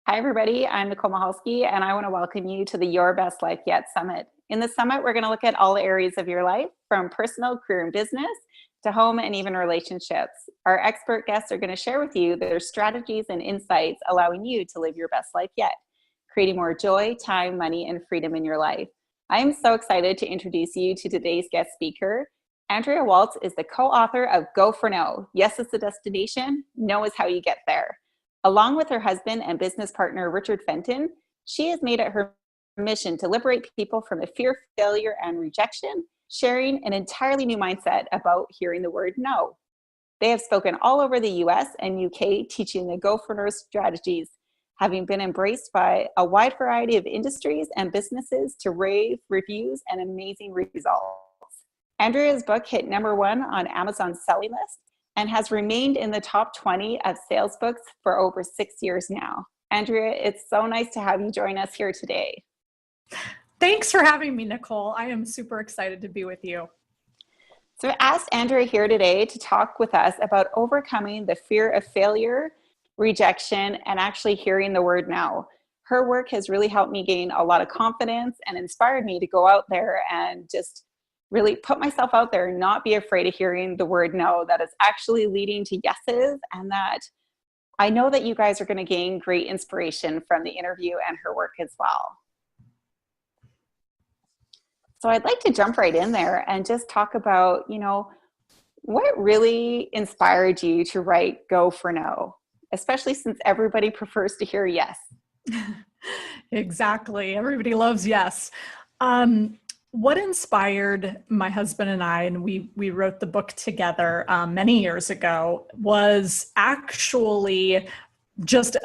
Hi, everybody. I'm Nicole Mahalski, and I want to welcome you to the Your Best Life Yet Summit. In the summit, we're going to look at all areas of your life, from personal, career, and business to home and even relationships. Our expert guests are going to share with you their strategies and insights allowing you to live your best life yet, creating more joy, time, money, and freedom in your life. I am so excited to introduce you to today's guest speaker. Andrea Waltz is the co-author of Go for No. Yes is the destination, no is how you get there. Along with her husband and business partner, Richard Fenton, she has made it her mission to liberate people from the fear of failure and rejection, sharing an entirely new mindset about hearing the word no. They have spoken all over the US and UK, teaching the Go for No strategies, having been embraced by a wide variety of industries and businesses to rave reviews and amazing results. Andrea's book hit #1 on Amazon's selling list and has remained in the top 20 of sales books for over 6 years now. Andrea, it's so nice to have you join us here today. Thanks for having me, Nicole. I am super excited to be with you. So I asked Andrea here today to talk with us about overcoming the fear of failure, rejection, and actually hearing the word no. Her work has really helped me gain a lot of confidence and inspired me to go out there and just really put myself out there and not be afraid of hearing the word no, that is actually leading to yeses, and that I know that you guys are going to gain great inspiration from the interview and her work as well. So I'd like to jump right in there and just talk about, what really inspired you to write Go for No, especially since everybody prefers to hear yes. Exactly. Everybody loves yes. What inspired my husband and I, and we wrote the book together many years ago, was actually just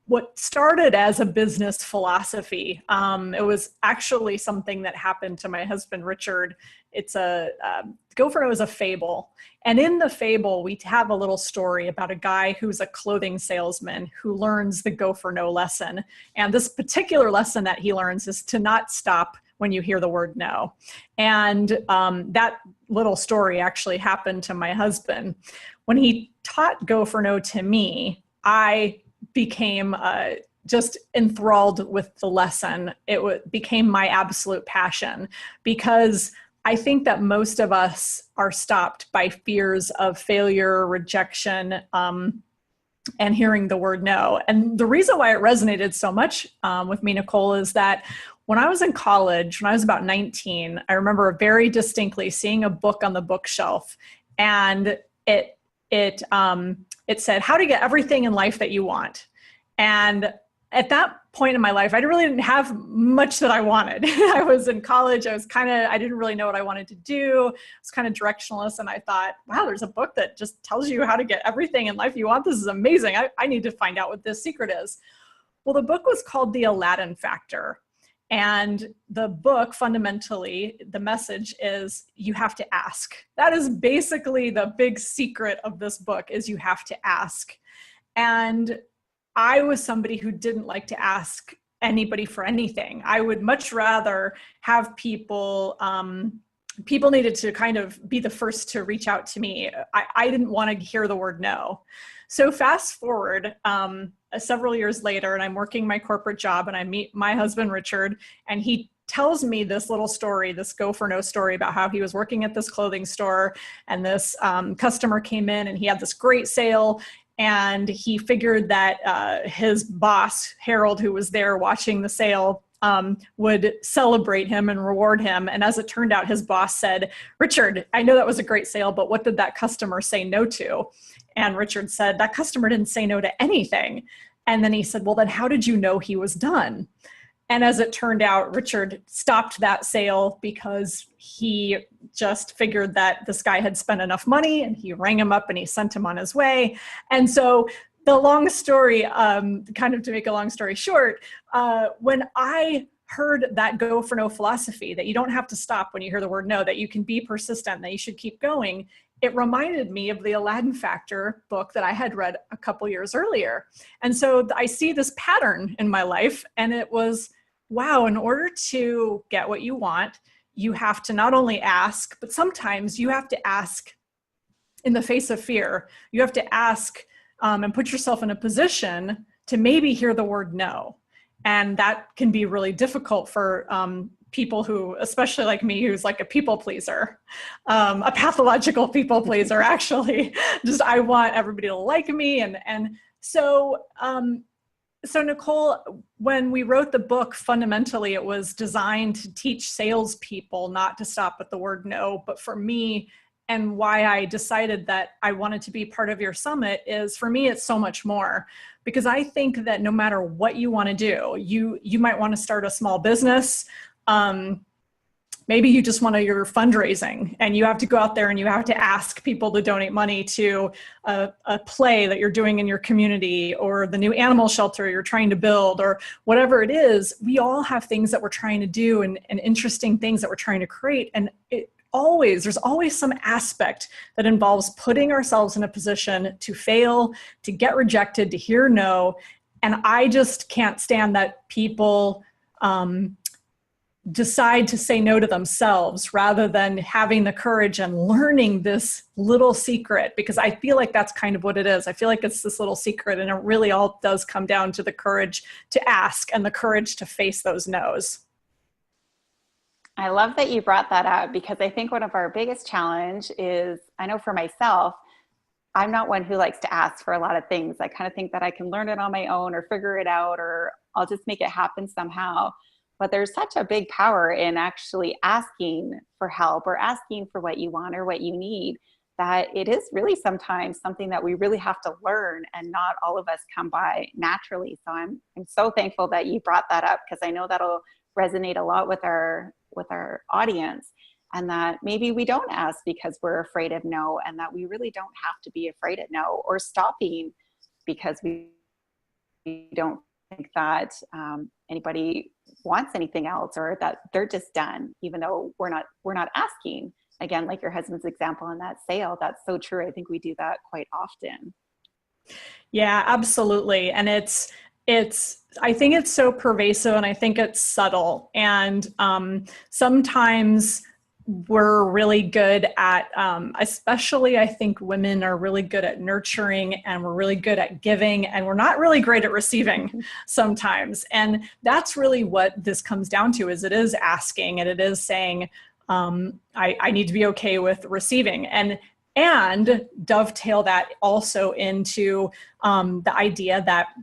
what started as a business philosophy. It was actually something that happened to my husband, Richard. It's Go for No is a fable. And in the fable, we have a little story about a guy who's a clothing salesman who learns the Go for No lesson. And this particular lesson that he learns is to not stop when you hear the word no. And that little story actually happened to my husband. When he taught Go for No to me, I became just enthralled with the lesson. It became my absolute passion, because I think that most of us are stopped by fears of failure, rejection, and hearing the word no. And the reason why it resonated so much with me, Nicole, is that when I was in college, when I was about 19, I remember very distinctly seeing a book on the bookshelf, and it said, how to get everything in life that you want. And at that point in my life, I really didn't have much that I wanted. I was in college. I didn't really know what I wanted to do. I was kind of directionless. And I thought, wow, there's a book that just tells you how to get everything in life you want. This is amazing. I need to find out what this secret is. Well, the book was called The Aladdin Factor. And the book, fundamentally, the message is you have to ask. That is basically the big secret of this book, is you have to ask. And I was somebody who didn't like to ask anybody for anything. I would much rather have people needed to kind of be the first to reach out to me. I didn't want to hear the word no. So fast forward several years later, and I'm working my corporate job, and I meet my husband, Richard, and he tells me this little story, this Go for No story, about how he was working at this clothing store, and this customer came in, and he had this great sale, and he figured that his boss, Harold, who was there watching the sale, would celebrate him and reward him. And as it turned out, his boss said, Richard, I know that was a great sale, but what did that customer say no to? And Richard said, that customer didn't say no to anything. And then he said, well, then how did you know he was done? And as it turned out, Richard stopped that sale because he just figured that this guy had spent enough money, and he rang him up and he sent him on his way. And so the long story, kind of to make a long story short, when I heard that Go for No philosophy, that you don't have to stop when you hear the word no, that you can be persistent, that you should keep going, it reminded me of the Aladdin Factor book that I had read a couple years earlier. And so I see this pattern in my life, and it was, wow, in order to get what you want, you have to not only ask, but sometimes you have to ask in the face of fear. You have to ask and put yourself in a position to maybe hear the word no. And that can be really difficult for people who, especially like me, who's like a people pleaser, a pathological people pleaser, actually. Just, I want everybody to like me. And so Nicole, when we wrote the book, fundamentally, it was designed to teach salespeople not to stop at the word no. But for me, and why I decided that I wanted to be part of your summit is, for me, it's so much more. Because I think that no matter what you want to do, you might want to start a small business. Maybe you just want to, you're fundraising and you have to go out there and you have to ask people to donate money to a play that you're doing in your community, or the new animal shelter you're trying to build, or whatever it is. We all have things that we're trying to do and interesting things that we're trying to create. And there's always some aspect that involves putting ourselves in a position to fail, to get rejected, to hear no. And I just can't stand that people decide to say no to themselves rather than having the courage and learning this little secret, because I feel like that's kind of what it is. I feel like it's this little secret, and it really all does come down to the courage to ask and the courage to face those no's. I love that you brought that up, because I think one of our biggest challenge is, I know for myself, I'm not one who likes to ask for a lot of things. I kind of think that I can learn it on my own or figure it out, or I'll just make it happen somehow. But there's such a big power in actually asking for help or asking for what you want or what you need, that it is really sometimes something that we really have to learn, and not all of us come by naturally. So I'm so thankful that you brought that up, because I know that'll resonate a lot with our audience, and that maybe we don't ask because we're afraid of no, and that we really don't have to be afraid of no, or stopping because we don't think that anybody wants anything else, or that they're just done, even though we're not asking. Again, like your husband's example in that sale, that's so true. I think we do that quite often. Yeah, absolutely. And I think it's so pervasive, and I think it's subtle. And sometimes we're really good at, especially I think women are really good at nurturing, and we're really good at giving, and we're not really great at receiving sometimes. And that's really what this comes down to, is it is asking, and it is saying, I need to be okay with receiving, and dovetail that also into the idea that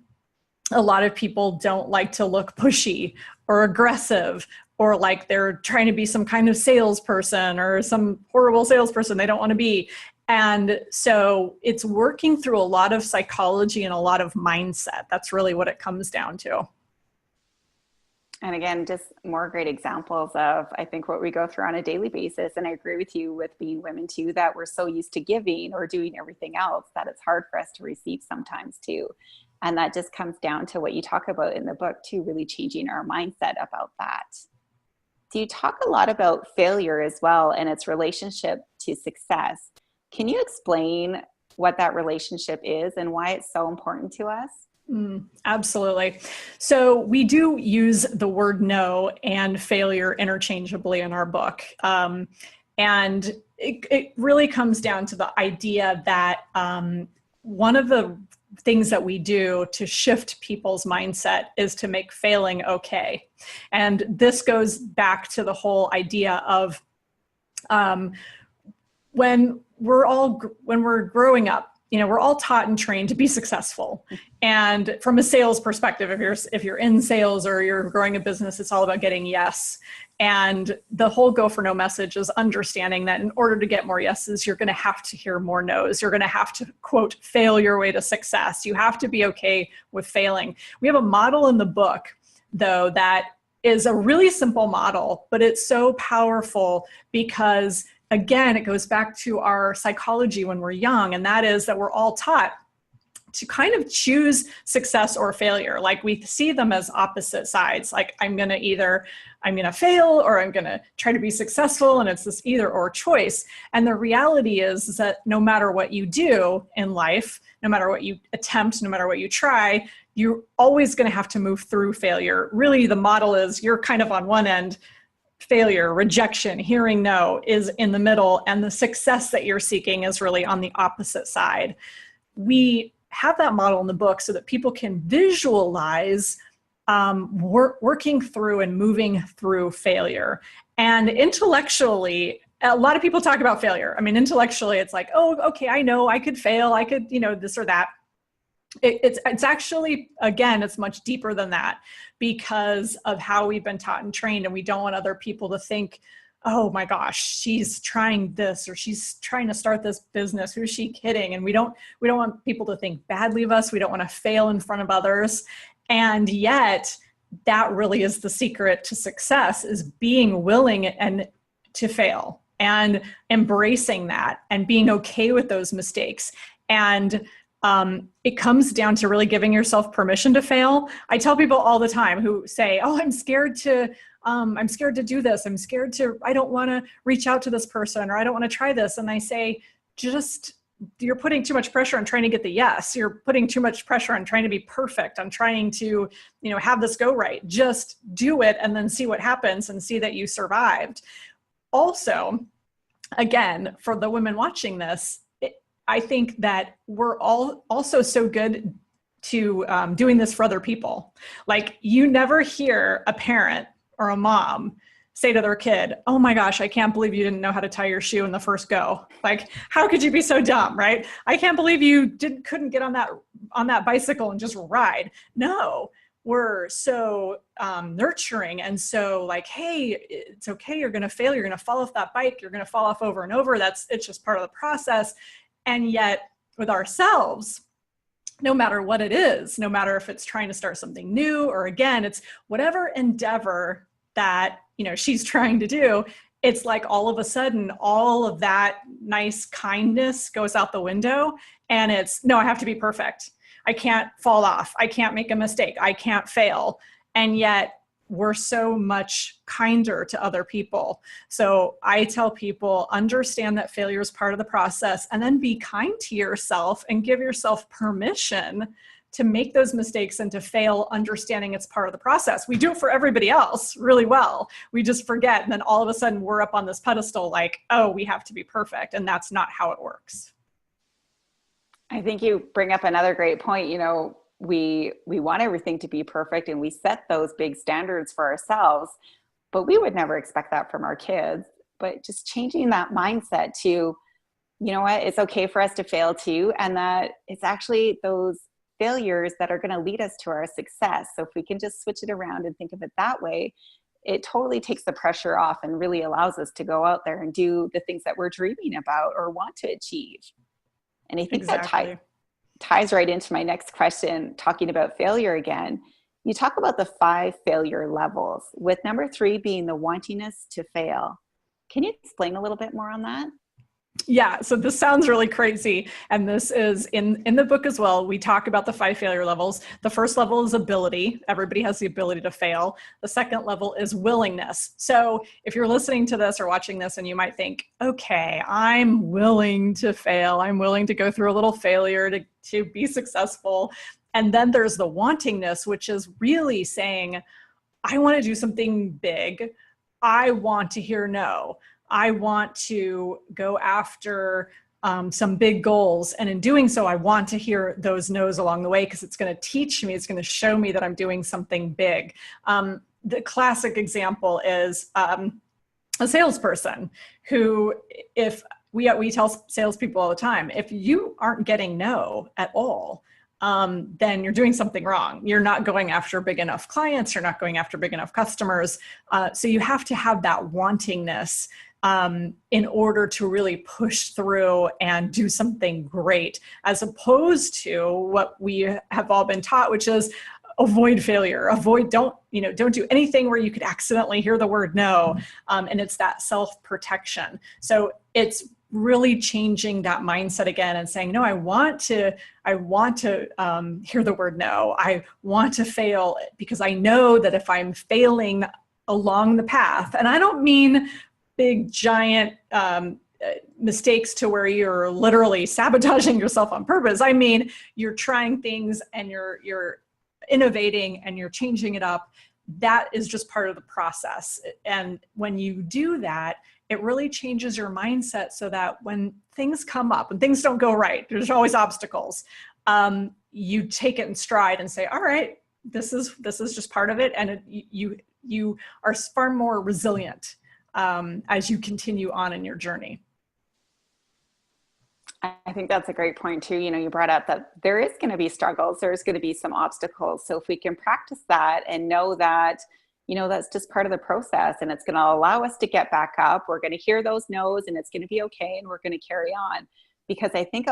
a lot of people don't like to look pushy or aggressive, or like they're trying to be some kind of salesperson or some horrible salesperson they don't want to be. And so it's working through a lot of psychology and a lot of mindset. That's really what it comes down to. And again, just more great examples of, I think, what we go through on a daily basis. And I agree with you with being women too, that we're so used to giving or doing everything else that it's hard for us to receive sometimes too. And that just comes down to what you talk about in the book too, really changing our mindset about that. So you talk a lot about failure as well and its relationship to success. Can you explain what that relationship is and why it's so important to us? Absolutely. So we do use the word no and failure interchangeably in our book. And it really comes down to the idea that one of the things that we do to shift people's mindset is to make failing okay. And this goes back to the whole idea of when we're growing up, we're all taught and trained to be successful. And from a sales perspective, if you're in sales or you're growing a business, it's all about getting yes. And the whole go for no message is understanding that in order to get more yeses, you're going to have to hear more no's. You're going to have to, quote, fail your way to success. You have to be okay with failing. We have a model in the book, though, that is a really simple model, but it's so powerful because, again, it goes back to our psychology when we're young, and that is that we're all taught to kind of choose success or failure. Like we see them as opposite sides. Like I'm going to fail or I'm going to try to be successful. And it's this either or choice. And the reality is that no matter what you do in life, no matter what you attempt, no matter what you try, you're always going to have to move through failure. Really, the model is you're kind of on one end, failure, rejection, hearing no is in the middle, and the success that you're seeking is really on the opposite side. We have that model in the book so that people can visualize working through and moving through failure. And intellectually, a lot of people talk about failure. I mean, intellectually, it's like, oh, okay, I know I could fail. I could, this or that. It's actually, again, it's much deeper than that because of how we've been taught and trained. And we don't want other people to think, oh my gosh, she's trying this, or she's trying to start this business. Who's she kidding? And we don't want people to think badly of us. We don't want to fail in front of others. And yet that really is the secret to success, is being willing and to fail and embracing that and being okay with those mistakes. And it comes down to really giving yourself permission to fail. I tell people all the time who say, oh, I'm scared to do this. I don't want to reach out to this person, or I don't want to try this. And I say, you're putting too much pressure on trying to get the yes. You're putting too much pressure on trying to be perfect, on trying to, have this go right. Just do it and then see what happens and see that you survived. Also, again, for the women watching this, I think that we're all also so good to doing this for other people. Like, you never hear a parent or a mom say to their kid, oh my gosh, I can't believe you didn't know how to tie your shoe in the first go. Like, how could you be so dumb, right? I can't believe you couldn't get on that bicycle and just ride. No, we're so nurturing and so like, hey, it's okay. You're going to fail. You're going to fall off that bike. You're going to fall off over and over. It's just part of the process. And yet with ourselves, no matter what it is, no matter if it's trying to start something new, or again, it's whatever endeavor that, she's trying to do, it's like all of a sudden, all of that nice kindness goes out the window, and it's, no, I have to be perfect. I can't fall off. I can't make a mistake. I can't fail. And yet we're so much kinder to other people. So I tell people, understand that failure is part of the process, and then be kind to yourself and give yourself permission to make those mistakes and to fail, understanding it's part of the process. We do it for everybody else really well. We just forget. And then all of a sudden we're up on this pedestal like, oh, we have to be perfect. And that's not how it works. I think you bring up another great point. We want everything to be perfect, and we set those big standards for ourselves, but we would never expect that from our kids. But just changing that mindset to, you know what, it's okay for us to fail too. And that it's actually those failures that are going to lead us to our success. So if we can just switch it around and think of it that way, it totally takes the pressure off and really allows us to go out there and do the things that we're dreaming about or want to achieve. And I think that ties right into my next question, talking about failure again. You talk about the 5 failure levels, with number 3 being the wantonness to fail. Can you explain a little bit more on that? Yeah, so this sounds really crazy. And this is in the book as well. We talk about the 5 failure levels. The first level is ability. Everybody has the ability to fail. The second level is willingness. So if you're listening to this or watching this and you might think, okay, I'm willing to fail. I'm willing to go through a little failure to be successful. And then there's the wantingness, which is really saying, I want to do something big. I want to hear no. I want to go after some big goals. And in doing so, I want to hear those no's along the way, because it's going to teach me, it's going to show me that I'm doing something big. The classic example is a salesperson who, if we tell salespeople all the time, if you aren't getting no at all, then you're doing something wrong. You're not going after big enough clients. You're not going after big enough customers. So you have to have that wantingness in order to really push through and do something great, as opposed to what we have all been taught, which is avoid failure. Don't do anything where you could accidentally hear the word no. And it's that self-protection. So it's really changing that mindset again and saying, no, I want to hear the word no. I want to fail, because I know that if I'm failing along the path, and I don't mean big, giant mistakes to where you're literally sabotaging yourself on purpose. I mean, you're trying things and you're innovating and you're changing it up. That is just part of the process. And when you do that, it really changes your mindset so that when things come up and things don't go right, there's always obstacles. you take it in stride and say, all right, this is just part of it. And you are far more resilient as you continue on in your journey. I think that's a great point too. You brought up that there is going to be struggles, there's going to be some obstacles. So if we can practice that and know that, that's just part of the process, and it's going to allow us to get back up. We're going to hear those no's, and it's going to be okay, and we're going to carry on. Because I think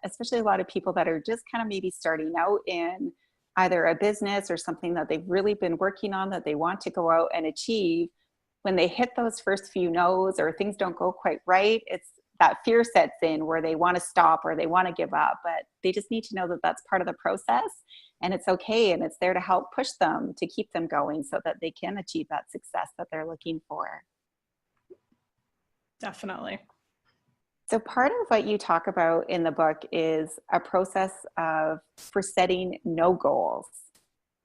especially a lot of people that are just kind of maybe starting out in either a business or something that they've really been working on that they want to go out and achieve, when they hit those first few no's or things don't go quite right, it's that fear sets in where they want to stop or they want to give up. But they just need to know that that's part of the process, and it's okay, and it's there to help push them, to keep them going so that they can achieve that success that they're looking for. Definitely. So part of what you talk about in the book is a process for setting no goals.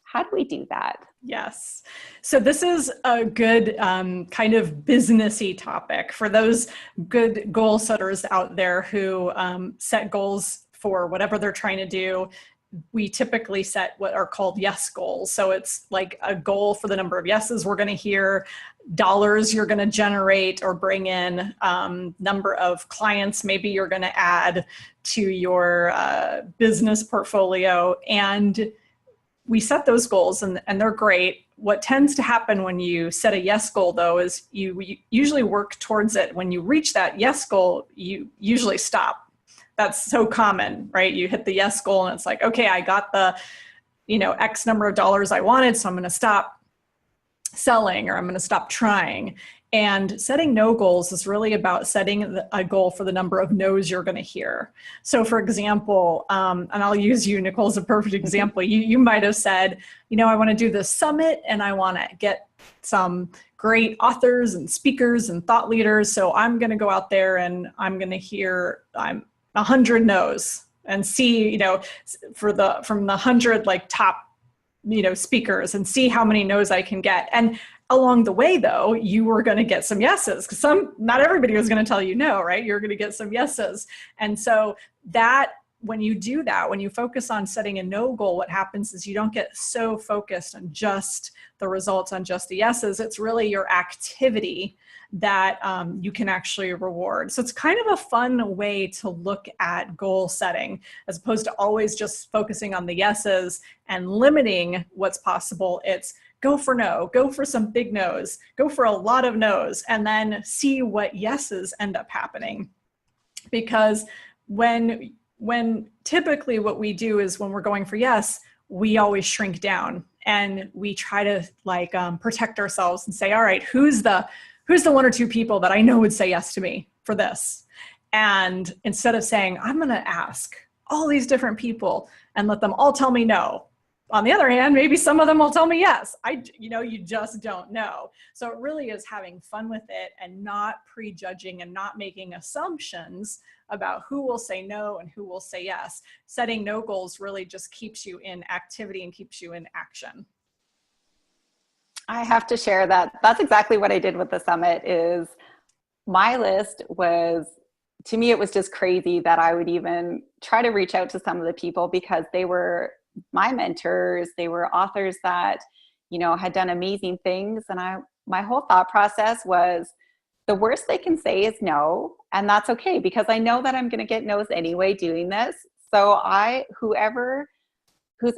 How do we do that? Yes. So this is a good kind of businessy topic for those good goal setters out there who set goals for whatever they're trying to do. We typically set what are called yes goals. So it's like a goal for the number of yeses we're going to hear, dollars you're going to generate or bring in, number of clients maybe you're going to add to your business portfolio. And we set those goals, and they're great. What tends to happen when you set a yes goal, though, is you usually work towards it. When you reach that yes goal, you usually stop. That's so common, right? You hit the yes goal and it's like, okay, I got the, X number of dollars I wanted, so I'm going to stop selling, or I'm going to stop trying. And setting no goals is really about setting a goal for the number of no's you're going to hear. So for example, and I'll use you, Nicole, as a perfect example. You might have said, I want to do this summit and I want to get some great authors and speakers and thought leaders. So I'm going to go out there and I'm going to hear 100 no's and see, from the 100 like top, speakers, and see how many no's I can get. And along the way, though, you were going to get some yeses, because not everybody was going to tell you no, right? You're going to get some yeses. And so when you do that, when you focus on setting a no goal, what happens is you don't get so focused on just the results, on just the yeses. It's really your activity that you can actually reward. So it's kind of a fun way to look at goal setting, as opposed to always just focusing on the yeses and limiting what's possible. It's go for no, go for some big no's, go for a lot of no's, and then see what yeses end up happening. Because when typically what we do is, when we're going for yes, we always shrink down and we try to protect ourselves and say, all right, who's the one or two people that I know would say yes to me for this? And instead of saying, I'm going to ask all these different people and let them all tell me no. On the other hand, maybe some of them will tell me yes. You just don't know. So it really is having fun with it and not prejudging and not making assumptions about who will say no and who will say yes. Setting no goals really just keeps you in activity and keeps you in action. I have to share that. That's exactly what I did with the summit. Is my list was, to me, it was just crazy that I would even try to reach out to some of the people, because they were my mentors. They were authors that, had done amazing things. And my whole thought process was, the worst they can say is no. And that's okay, because I know that I'm going to get no's anyway doing this. So whose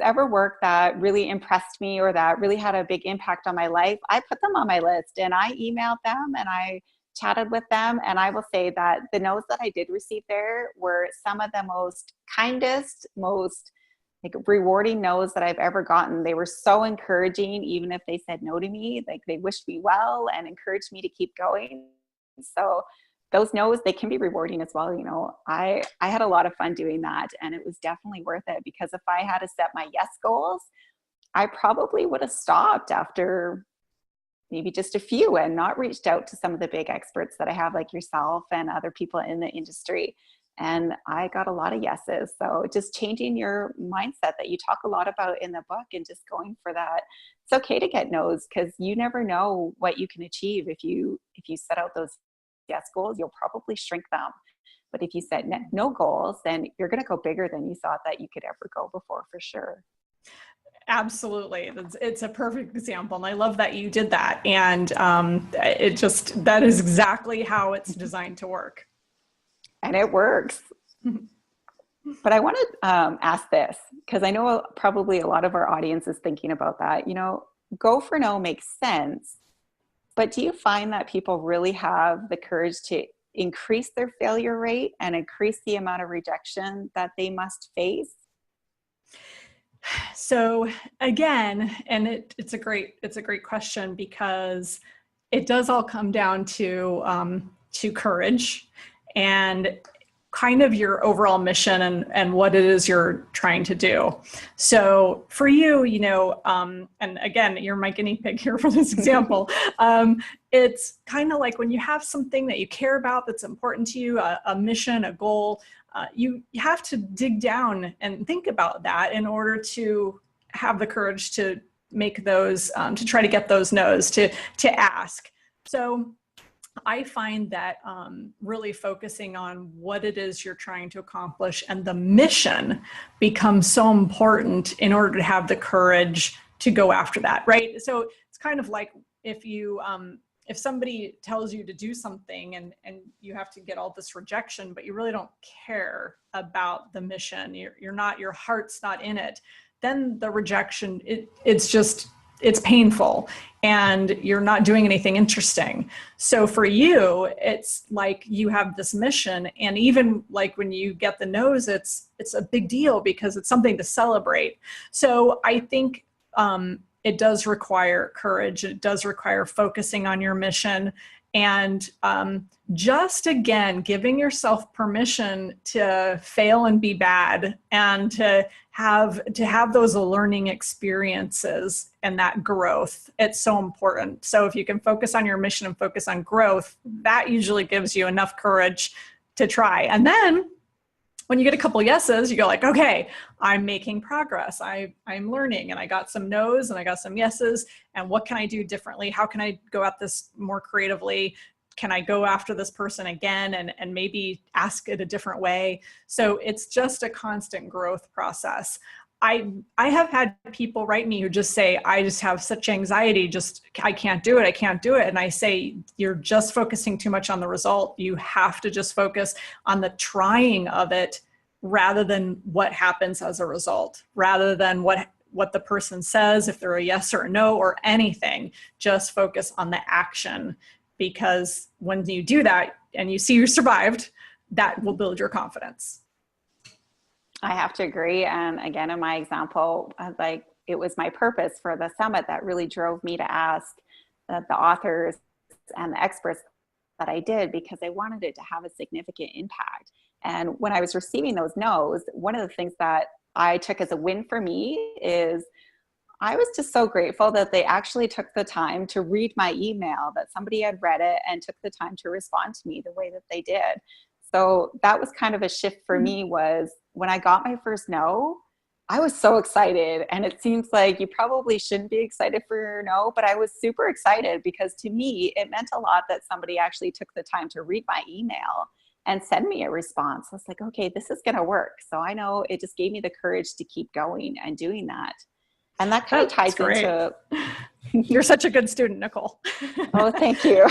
ever work that really impressed me or that really had a big impact on my life, I put them on my list and I emailed them and I chatted with them. And I will say that the no's that I did receive there were some of the most kindest, most rewarding no's that I've ever gotten. They were so encouraging, even if they said no to me. They wished me well and encouraged me to keep going. So those no's, they can be rewarding as well. I had a lot of fun doing that, and it was definitely worth it, because if I had to set my yes goals, I probably would have stopped after maybe just a few and not reached out to some of the big experts that I have, like yourself and other people in the industry. And I got a lot of yeses. So just changing your mindset that you talk a lot about in the book, and just going for that. It's okay to get no's, because you never know what you can achieve. If you set out those yes goals, you'll probably shrink them. But if you set no goals, then you're going to go bigger than you thought that you could ever go before, for sure. Absolutely. It's a perfect example. And I love that you did that. And that is exactly how it's designed to work. And it works. But I want to ask this, because I know probably a lot of our audience is thinking about that. Go for no makes sense. But do you find that people really have the courage to increase their failure rate and increase the amount of rejection that they must face? So again, and it's a great question, because it does all come down to courage and kind of your overall mission and what it is you're trying to do. So for you, and again, you're my guinea pig here for this example. It's kind of like when you have something that you care about that's important to you, a mission, a goal, you have to dig down and think about that in order to have the courage to make those, to try to get those no's, to ask. So I find that really focusing on what it is you're trying to accomplish and the mission becomes so important in order to have the courage to go after that, right? So it's kind of like if somebody tells you to do something and you have to get all this rejection, but you really don't care about the mission, your heart's not in it, then the rejection, it's painful and you're not doing anything interesting. So for you, it's like you have this mission, and even like when you get the no's, it's a big deal because it's something to celebrate. So I think it does require courage. It does require focusing on your mission, and just again, giving yourself permission to fail and be bad, and to have those learning experiences and that growth. It's so important. So if you can focus on your mission and focus on growth, that usually gives you enough courage to try. And then when you get a couple yeses, you go like, okay, I'm making progress. I'm learning, and I got some no's and I got some yeses. And what can I do differently? How can I go at this more creatively? Can I go after this person again and maybe ask it a different way? So it's just a constant growth process. I have had people write me who just say, I just have such anxiety, I can't do it. I can't do it. And I say, you're just focusing too much on the result. You have to just focus on the trying of it rather than what happens as a result, rather than what the person says, if they're a yes or a no or anything. Just focus on the action, because when you do that and you see you survived, that will build your confidence. I have to agree. And again, in my example, like it was my purpose for the summit that really drove me to ask the authors and the experts that I did, because I wanted it to have a significant impact. And when I was receiving those no's, one of the things that I took as a win for me is I was just so grateful that they actually took the time to read my email, that somebody had read it and took the time to respond to me the way that they did. So that was kind of a shift for me, was when I got my first no, I was so excited. And it seems like you probably shouldn't be excited for your no, but I was super excited because to me, it meant a lot that somebody actually took the time to read my email and send me a response. I was like, okay, this is going to work. So I know it just gave me the courage to keep going and doing that. And that kind of ties into... You're such a good student, Nicole. Oh, thank you.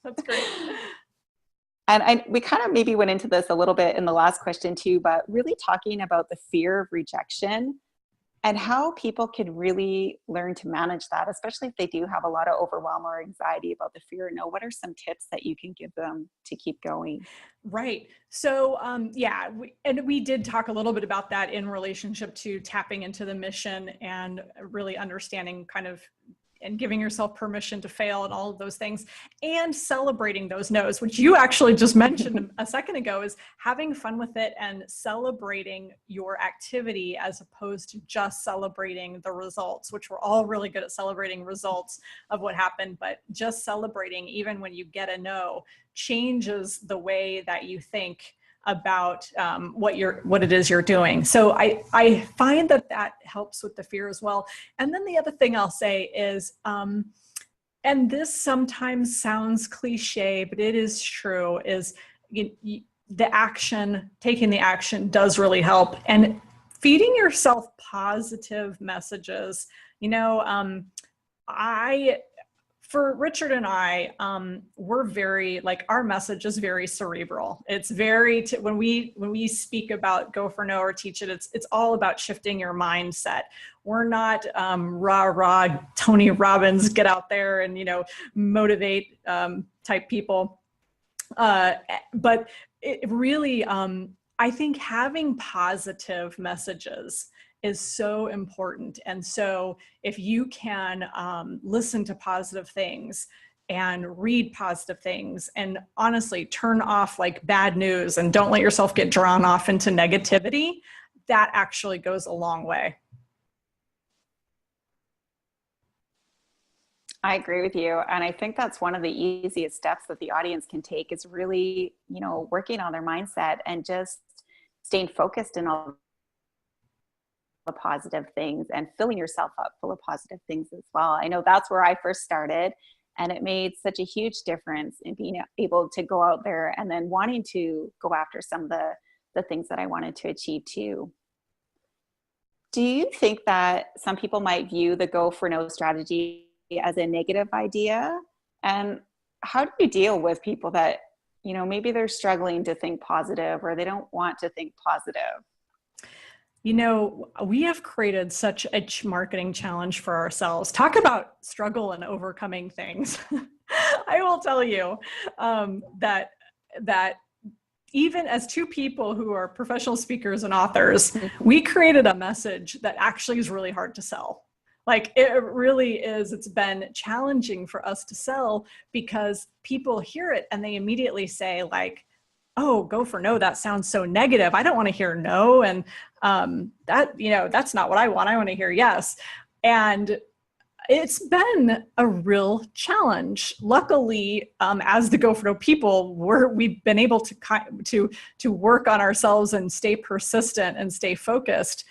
That's great. And we kind of maybe went into this a little bit in the last question too, but really talking about the fear of rejection and how people can really learn to manage that, especially if they do have a lot of overwhelm or anxiety about the fear. What are some tips that you can give them to keep going? Right. So, we did talk a little bit about that in relationship to tapping into the mission and really understanding kind of and giving yourself permission to fail and all of those things, and celebrating those no's, which you actually just mentioned a second ago, is having fun with it and celebrating your activity as opposed to just celebrating the results, which we're all really good at celebrating results of what happened, but just celebrating even when you get a no changes the way that you think about what it is you're doing. So I find that helps with the fear as well. And then the other thing I'll say is, and this sometimes sounds cliche, but it is true, is the action, taking the action does really help. And feeding yourself positive messages. For Richard and I, we're very, like, our message is very cerebral. It's very, when we speak about Go for No or Teach It, it's all about shifting your mindset. We're not rah, Tony Robbins, get out there and, motivate type people. But it really, I think having positive messages is so important. And so if you can listen to positive things and read positive things, and honestly turn off like bad news and don't let yourself get drawn off into negativity, that actually goes a long way. I agree with you. And I think that's one of the easiest steps that the audience can take, is really, working on their mindset and just staying focused in all the positive things and filling yourself up full of positive things as well. I know that's where I first started, and it made such a huge difference in being able to go out there and then wanting to go after some of the things that I wanted to achieve too. Do you think that some people might view the Go for No strategy as a negative idea? And how do you deal with people that, maybe they're struggling to think positive, or they don't want to think positive? We have created such a marketing challenge for ourselves. Talk about struggle and overcoming things. I will tell you that even as two people who are professional speakers and authors, we created a message that actually is really hard to sell. Like, it really is. It's been challenging for us to sell, because people hear it and they immediately say, like, oh, Go for No, that sounds so negative. I don't want to hear no. And that's not what I want. I want to hear yes. And it's been a real challenge. Luckily, as the Go for No people, we've been able to work on ourselves and stay persistent and stay focused.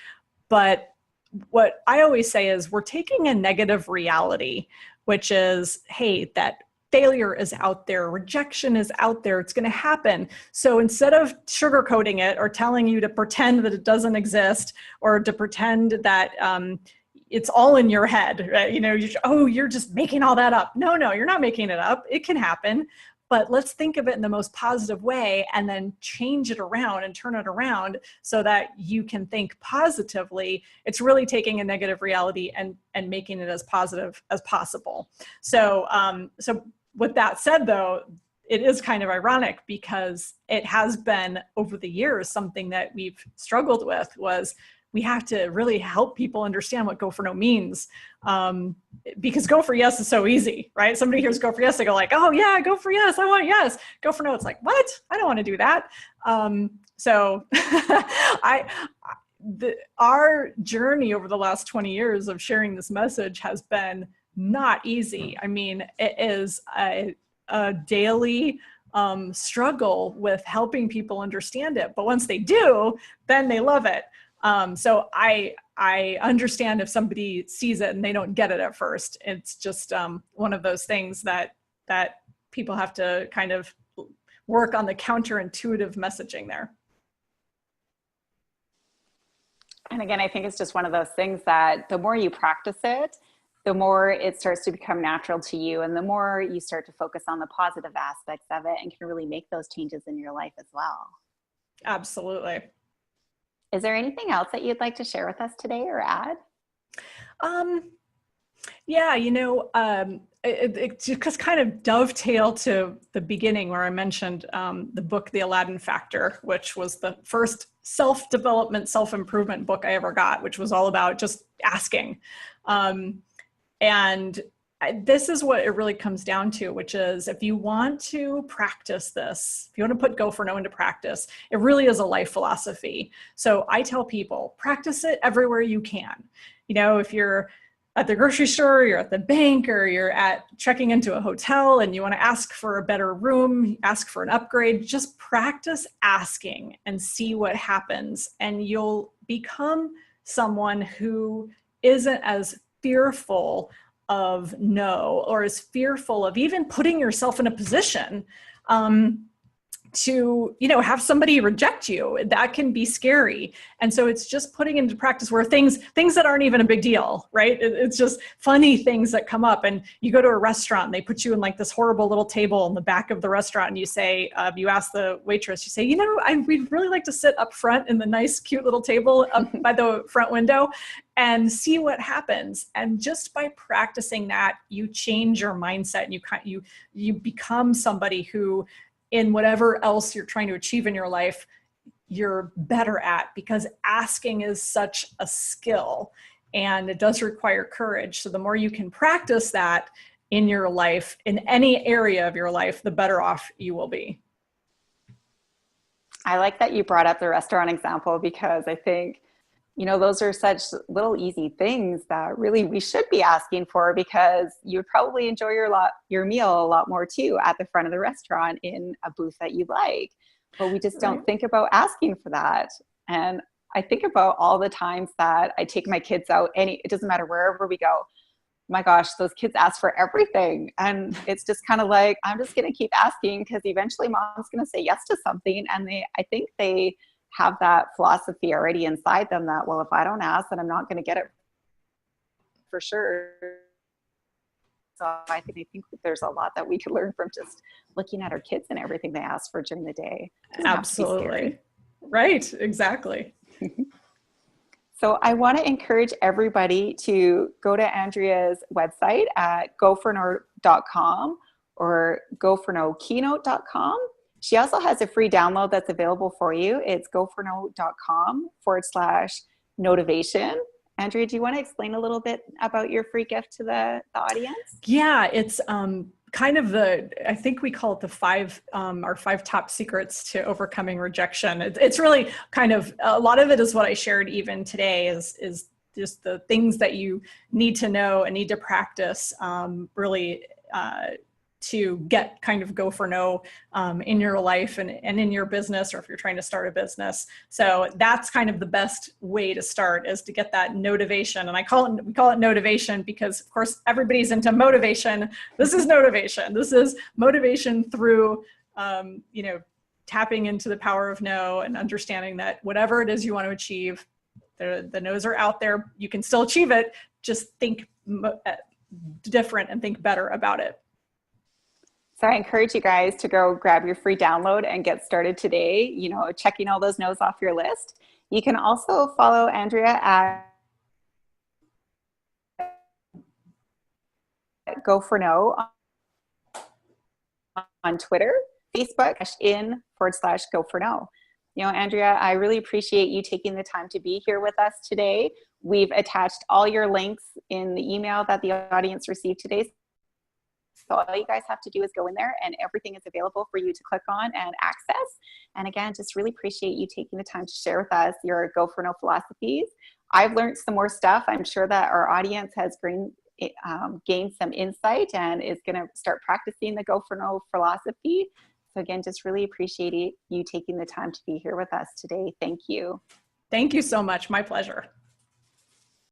But what I always say is, we're taking a negative reality, which is, hey, that failure is out there, rejection is out there, it's going to happen. So instead of sugarcoating it or telling you to pretend that it doesn't exist, or to pretend that it's all in your head, right? You're just making all that up. No, you're not making it up. It can happen. But let's think of it in the most positive way, and then change it around and turn it around so that you can think positively. It's really taking a negative reality and making it as positive as possible. So with that said, though, it is kind of ironic, because it has been, over the years, something that we've struggled with, was we have to really help people understand what Go for No means. Because Go for Yes is so easy, right? Somebody hears Go for Yes, they go like, oh yeah, Go for Yes, I want yes. Go for No, it's like, what? I don't want to do that. So our journey over the last 20 years of sharing this message has been not easy. I mean, it is a daily struggle with helping people understand it. But once they do, then they love it. So I understand if somebody sees it and they don't get it at first. It's just one of those things that people have to kind of work on, the counterintuitive messaging there. And again, I think it's just one of those things that the more you practice it, the more it starts to become natural to you, and the more you start to focus on the positive aspects of it, and can really make those changes in your life as well. Absolutely. Is there anything else that you'd like to share with us today or add? Yeah, it just kind of dovetail to the beginning where I mentioned the book, The Aladdin Factor, which was the first self-development, self-improvement book I ever got, which was all about just asking. This is what it really comes down to, which is, if you want to practice this, if you want to put Go for No into practice, it really is a life philosophy. So I tell people, practice it everywhere you can. If you're at the grocery store, you're at the bank, or you're checking into a hotel and you want to ask for a better room, ask for an upgrade, just practice asking and see what happens. And you'll become someone who isn't as fearful of no, or is fearful of even putting yourself in a position to, you know, have somebody reject you. That can be scary. And so it's just putting into practice where things that aren't even a big deal, right? It's just funny things that come up. And you go to a restaurant and they put you in like this horrible little table in the back of the restaurant, and you say, you ask the waitress, you say, you know, we'd really like to sit up front in the nice, cute little table up by the front window and see what happens. And just by practicing that, you change your mindset, and you become somebody who, in whatever else you're trying to achieve in your life, you're better at, because asking is such a skill and it does require courage. So the more you can practice that in your life, in any area of your life, the better off you will be. I like that you brought up the restaurant example, because I think, you know, those are such little easy things that really we should be asking for, because you would probably enjoy your meal a lot more too at the front of the restaurant in a booth that you like. But we just don't think about asking for that. And I think about all the times that I take my kids out, it doesn't matter wherever we go. My gosh, those kids ask for everything. And it's just kind of like, I'm just going to keep asking, because eventually mom's going to say yes to something. And I think they have that philosophy already inside them that, well, if I don't ask, then I'm not going to get it for sure. So I think there's a lot that we could learn from just looking at our kids and everything they ask for during the day. Absolutely. Right. Exactly. So I want to encourage everybody to go to Andrea's website at goforno.com or gofornokeynote.com. She also has a free download that's available for you. It's goforno.com/motivation. Andrea, do you want to explain a little bit about your free gift to the audience? Yeah, it's kind of I think we call it our 5 top secrets to overcoming rejection. It's really kind of, a lot of it is what I shared even today is just the things that you need to know and need to practice really to get kind of go for no in your life and in your business, or if you're trying to start a business. So that's kind of the best way to start, is to get that motivation. And we call it motivation because of course everybody's into motivation. This is motivation. This is motivation through, tapping into the power of no and understanding that whatever it is you want to achieve, the no's are out there. You can still achieve it. Just think different and think better about it. So I encourage you guys to go grab your free download and get started today, checking all those no's off your list. You can also follow Andrea at Go For No on Twitter, Facebook, /in/Go For No. Andrea, I really appreciate you taking the time to be here with us today. We've attached all your links in the email that the audience received today. So all you guys have to do is go in there and everything is available for you to click on and access. And again, just really appreciate you taking the time to share with us your Go For No philosophies. I've learned some more stuff. I'm sure that our audience has gained some insight and is going to start practicing the Go For No philosophy. So again, just really appreciate you taking the time to be here with us today. Thank you. Thank you so much. My pleasure.